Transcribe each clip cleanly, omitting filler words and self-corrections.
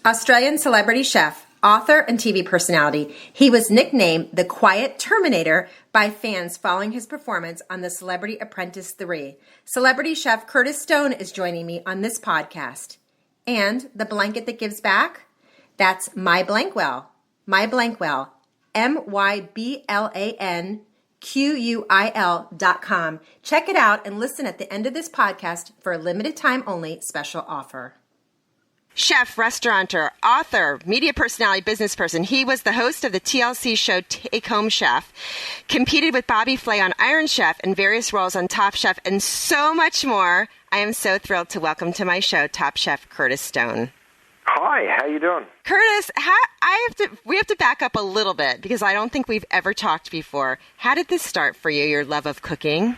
Australian celebrity chef, author, and TV personality. He was nicknamed the Quiet Terminator by fans following his performance on The Celebrity Apprentice 3. Celebrity chef Curtis Stone is joining me on this podcast. And the blanket that gives back? That's My Blankwell. My Blankwell. MYBLANQUIL.com. Check it out and listen at the end of this podcast for a limited time only special offer. Chef, restaurateur, author, media personality, business person. He was the host of the TLC show Take Home Chef, competed with Bobby Flay on Iron Chef and various roles on Top Chef, and so much more. I am so thrilled to welcome to my show Top Chef Curtis Stone. Hi, how you doing? Curtis, we have to back up a little bit because I don't think we've ever talked before. How did this start for you, your love of cooking?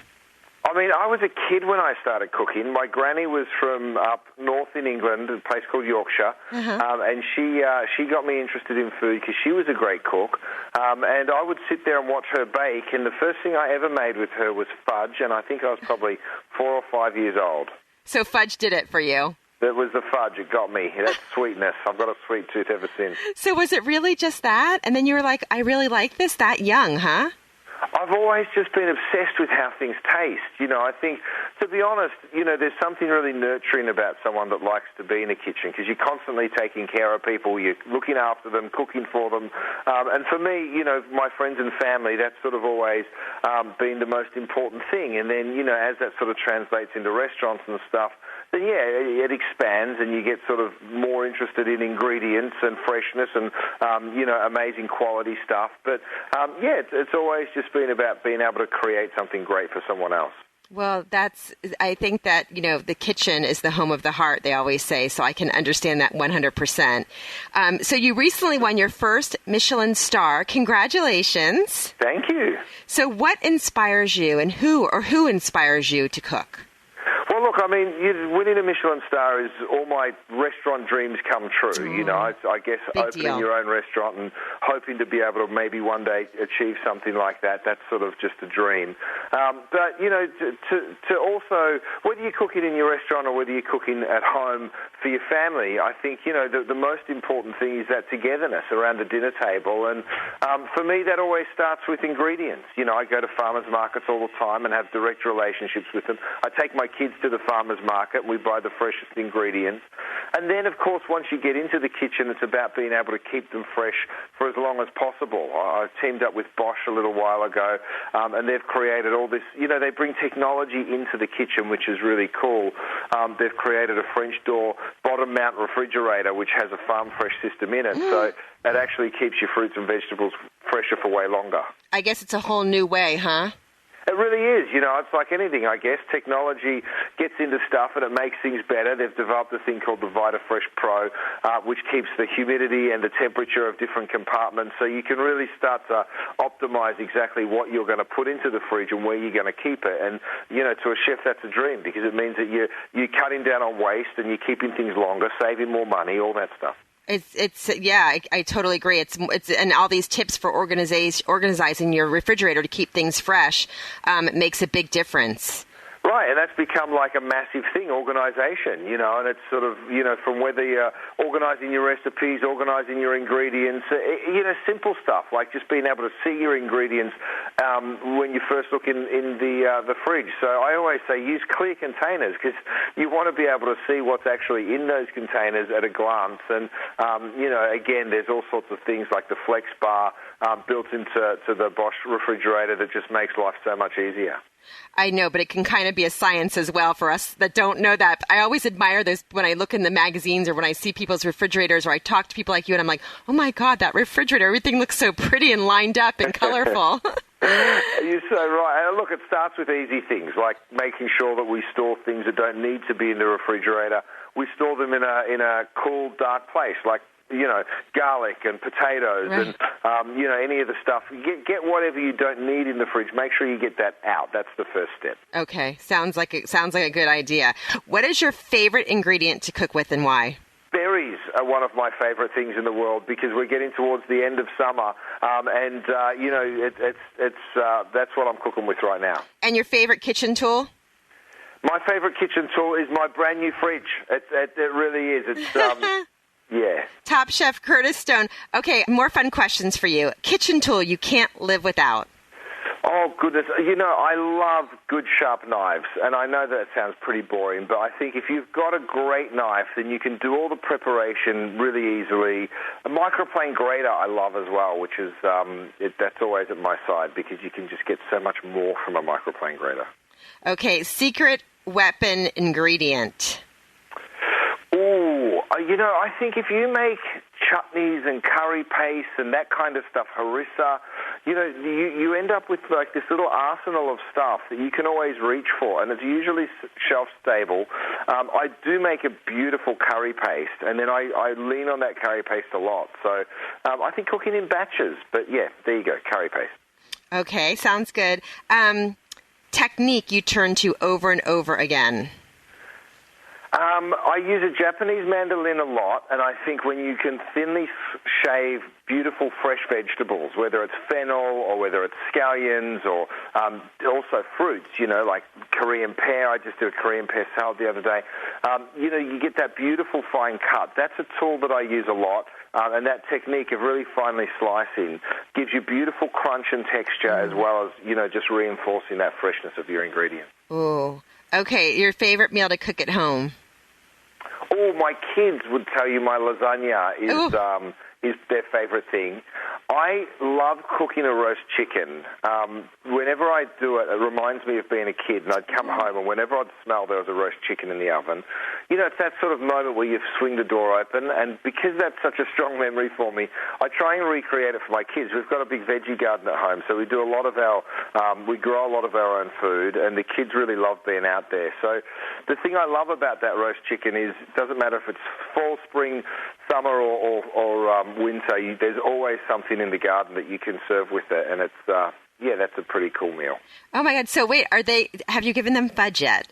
I mean, I was a kid when I started cooking. My granny was from up north in England, a place called Yorkshire, and she got me interested in food because she was a great cook. And I would sit there and watch her bake, and the first thing I ever made with her was fudge, and I think I was probably 4 or 5 years old. So fudge did it for you? It was the fudge. It got me. That sweetness. I've got a sweet tooth ever since. So was it really just that? And then you were like, I really like this that young, huh? I've always just been obsessed with how things taste. You know, I think, to be honest, you know, there's something really nurturing about someone that likes to be in a kitchen because you're constantly taking care of people, you're looking after them, cooking for them. And for me, you know, my friends and family, that's sort of always been the most important thing. And then, you know, as that sort of translates into restaurants and stuff, then, yeah, it expands and you get sort of more interested in ingredients and freshness and, you know, amazing quality stuff. But, yeah, it's always just been about being able to create something great for someone else. Well, I think that, you know, the kitchen is the home of the heart, they always say, so I can understand that 100%. So you recently won your first Michelin star. Congratulations. Thank you. So what inspires you and who inspires you to cook? Well, look, I mean, winning a Michelin star is all my restaurant dreams come true. You know, I guess opening your own restaurant and hoping to be able to maybe one day achieve something like that, that's sort of just a dream. But, you know, to also, whether you're cooking in your restaurant or whether you're cooking at home for your family, I think, you know, the most important thing is that togetherness around the dinner table. And for me, that always starts with ingredients. You know, I go to farmers markets all the time and have direct relationships with them. I take my kids to the farmers market. We buy the freshest ingredients. And then, of course, once you get into the kitchen, it's about being able to keep them fresh for as long as possible. I teamed up with Bosch a little while ago, and they've created all this, you know, they bring technology into the kitchen, which is really cool. They've created a French door bottom mount refrigerator, which has a farm fresh system in it. So that actually keeps your fruits and vegetables fresher for way longer. I guess it's a whole new way, huh? It really is. You know, it's like anything, I guess. Technology gets into stuff and it makes things better. They've developed a thing called the VitaFresh Pro, which keeps the humidity and the temperature of different compartments. So you can really start to optimize exactly what you're going to put into the fridge and where you're going to keep it. And, you know, to a chef, that's a dream because it means that you're cutting down on waste and you're keeping things longer, saving more money, all that stuff. I totally agree. It's and all these tips for organizing your refrigerator to keep things fresh makes a big difference. Right, and that's become like a massive thing, organisation, you know, and it's sort of, you know, from whether you're organising your recipes, organising your ingredients, you know, simple stuff like just being able to see your ingredients when you first look in the fridge. So I always say use clear containers because you want to be able to see what's actually in those containers at a glance. And, you know, again, there's all sorts of things like the Flex Bar built into the Bosch refrigerator that just makes life so much easier. I know, but it can kind of be a science as well for us that don't know that. I always admire this when I look in the magazines or when I see people's refrigerators or I talk to people like you and I'm like, oh my God, that refrigerator, everything looks so pretty and lined up and colorful. You're so right. And look, it starts with easy things like making sure that we store things that don't need to be in the refrigerator. We store them in a cool, dark place like, you know, garlic and potatoes and, you know, any of the stuff. Get whatever you don't need in the fridge. Make sure you get that out. That's the first step. Okay. Sounds like a good idea. What is your favorite ingredient to cook with and why? Berries are one of my favorite things in the world because we're getting towards the end of summer, and you know that's what I'm cooking with right now. And your favorite kitchen tool? My favorite kitchen tool is my brand new fridge. It really is. It's Yeah. Top Chef Curtis Stone. Okay, more fun questions for you. Kitchen tool you can't live without. Oh, goodness. I love good sharp knives, and I know that sounds pretty boring, but I think if you've got a great knife, then you can do all the preparation really easily. A microplane grater I love as well, which is that's always at my side because you can just get so much more from a microplane grater. Okay, secret weapon ingredient. Ooh, I think if you make chutneys and curry paste and that kind of stuff, harissa, you end up with like this little arsenal of stuff that you can always reach for, and it's usually shelf stable. I do make a beautiful curry paste, and then I lean on that curry paste a lot. So I think cooking in batches, but yeah, there you go, curry paste. Okay, sounds good. Technique you turn to over and over again. I use a Japanese mandolin a lot, and I think when you can thinly shave beautiful fresh vegetables, whether it's fennel or whether it's scallions or also fruits, like Korean pear. I just did a Korean pear salad the other day. You get that beautiful fine cut. That's a tool that I use a lot. And that technique of really finely slicing gives you beautiful crunch and texture as well as, just reinforcing that freshness of your ingredients. Ooh. Okay, your favorite meal to cook at home? Oh, my kids would tell you my lasagna is their favorite thing. I love cooking a roast chicken. Whenever I do it, it reminds me of being a kid, and I'd come home, and whenever I'd smell there was a roast chicken in the oven. It's that sort of moment where you swing the door open, and because that's such a strong memory for me, I try and recreate it for my kids. We've got a big veggie garden at home, so we do a lot of we grow a lot of our own food, and the kids really love being out there. So the thing I love about that roast chicken is it doesn't matter if it's fall, spring, summer, or winter, there's always something in the garden that you can serve with it, and it's that's a pretty cool meal. Oh my God! So wait, have you given them fudge yet?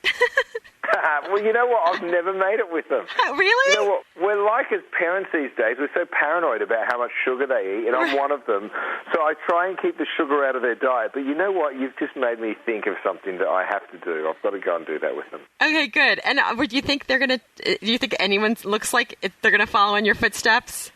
Well, you know what? I've never made it with them. Really? You know what? We're like as parents these days. We're so paranoid about how much sugar they eat, and I'm one of them. So I try and keep the sugar out of their diet. But you know what? You've just made me think of something that I have to do. I've got to go and do that with them. Okay, good. And do you think do you think anyone looks like they're going to follow in your footsteps?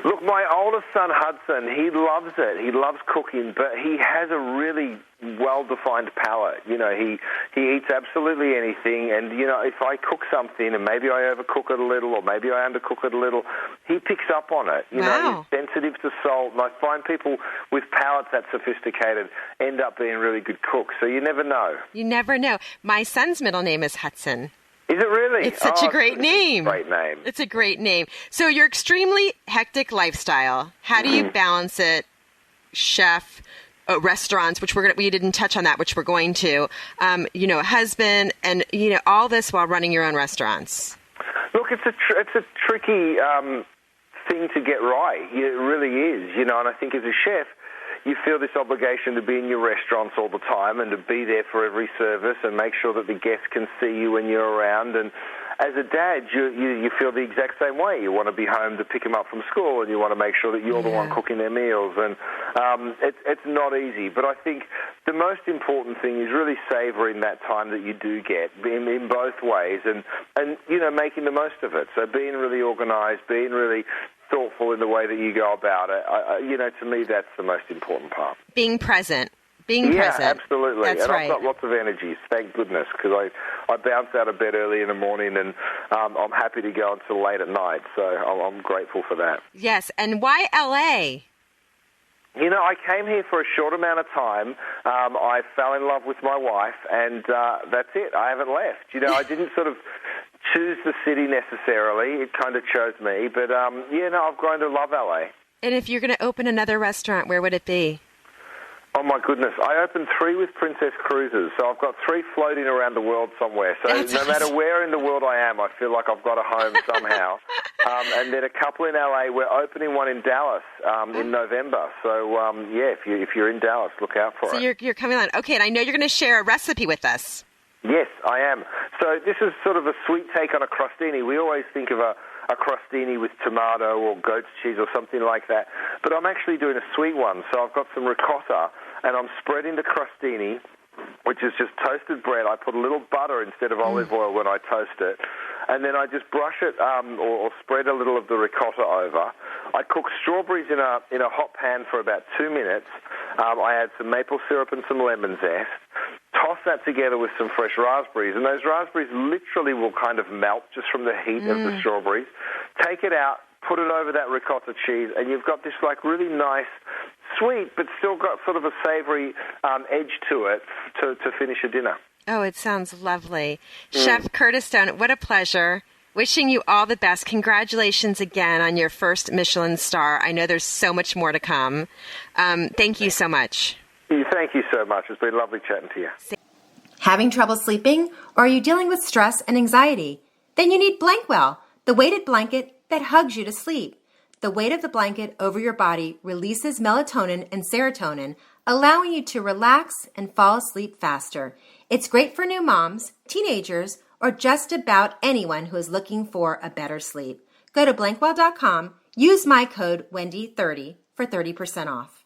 Look, my oldest son, Hudson, he loves it. He loves cooking, but he has a really well-defined palate. He eats absolutely anything, and, if I cook something and maybe I overcook it a little or maybe I undercook it a little, he picks up on it. Wow. He's sensitive to salt, and I find people with palates that sophisticated end up being really good cooks, so you never know. You never know. My son's middle name is Hudson. Is it really? It's such a great name. Great name. It's a great name. So your extremely hectic lifestyle, how do you balance it, chef, restaurants, which we didn't touch on that, which we're going to, husband, and, all this while running your own restaurants? Look, it's a tricky thing to get right. It really is, and I think as a chef, you feel this obligation to be in your restaurants all the time and to be there for every service and make sure that the guests can see you when you're around. And as a dad, you feel the exact same way. You want to be home to pick them up from school, and you want to make sure that you're the one cooking their meals. And it's not easy. But I think the most important thing is really savoring that time that you do get in both ways and making the most of it. So being really organized, being really thoughtful in the way that you go about it. To me, that's the most important part. Being present. Present. Yeah, absolutely. That's right. I've got lots of energies, thank goodness, because I bounce out of bed early in the morning, and I'm happy to go until late at night, so I'm grateful for that. Yes, and why L.A.? I came here for a short amount of time. I fell in love with my wife, and that's it. I haven't left. I didn't sort of choose the city necessarily. It kind of chose me. But, I've grown to love LA. And if you're going to open another restaurant, where would it be? Oh, my goodness. I opened 3 with Princess Cruises, so I've got 3 floating around the world somewhere. So That's awesome. Matter where in the world I am, I feel like I've got a home somehow. And then a couple in LA. We're opening one in Dallas in November. So, if you're in Dallas, look out for it. So you're coming on. Okay, and I know you're going to share a recipe with us. Yes, I am. So this is sort of a sweet take on a crostini. We always think of a crostini with tomato or goat's cheese or something like that. But I'm actually doing a sweet one. So I've got some ricotta, and I'm spreading the crostini, which is just toasted bread. I put a little butter instead of olive oil when I toast it. and then I just brush it or spread a little of the ricotta over. I cook strawberries in a hot pan for about 2 minutes. I add some maple syrup and some lemon zest. Toss that together with some fresh raspberries, and those raspberries literally will kind of melt just from the heat of the strawberries. Take it out, put it over that ricotta cheese, and you've got this like really nice, sweet, but still got sort of a savory edge to it to finish a dinner. Oh, it sounds lovely. Chef Curtis Stone, what a pleasure. Wishing you all the best. Congratulations again on your first Michelin star. I know there's so much more to come. Thank you so much. Thank you so much. It's been lovely chatting to you. Having trouble sleeping? Or are you dealing with stress and anxiety? Then you need Blankwell, the weighted blanket that hugs you to sleep. The weight of the blanket over your body releases melatonin and serotonin, allowing you to relax and fall asleep faster. It's great for new moms, teenagers, or just about anyone who is looking for a better sleep. Go to Blankwell.com, use my code Wendy30 for 30% off.